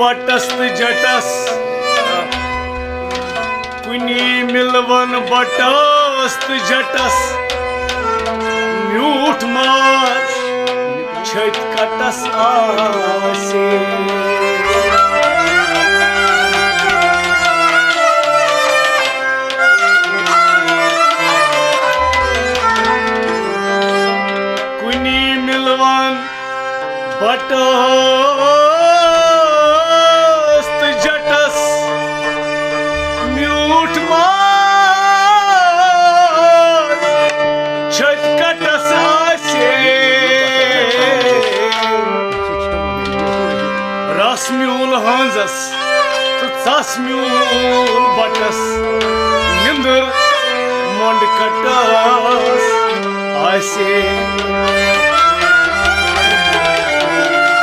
बटस तो जटस कुनी मिलवन बटस तो जटस म्यूठ मार छत कटस आसे कुनी मिलवन बटस तो जटस म्यूठ मार छत कटस आसे रस म्यूल हंजस तो चस म्यूल बटस निंदर मंड कटस आसे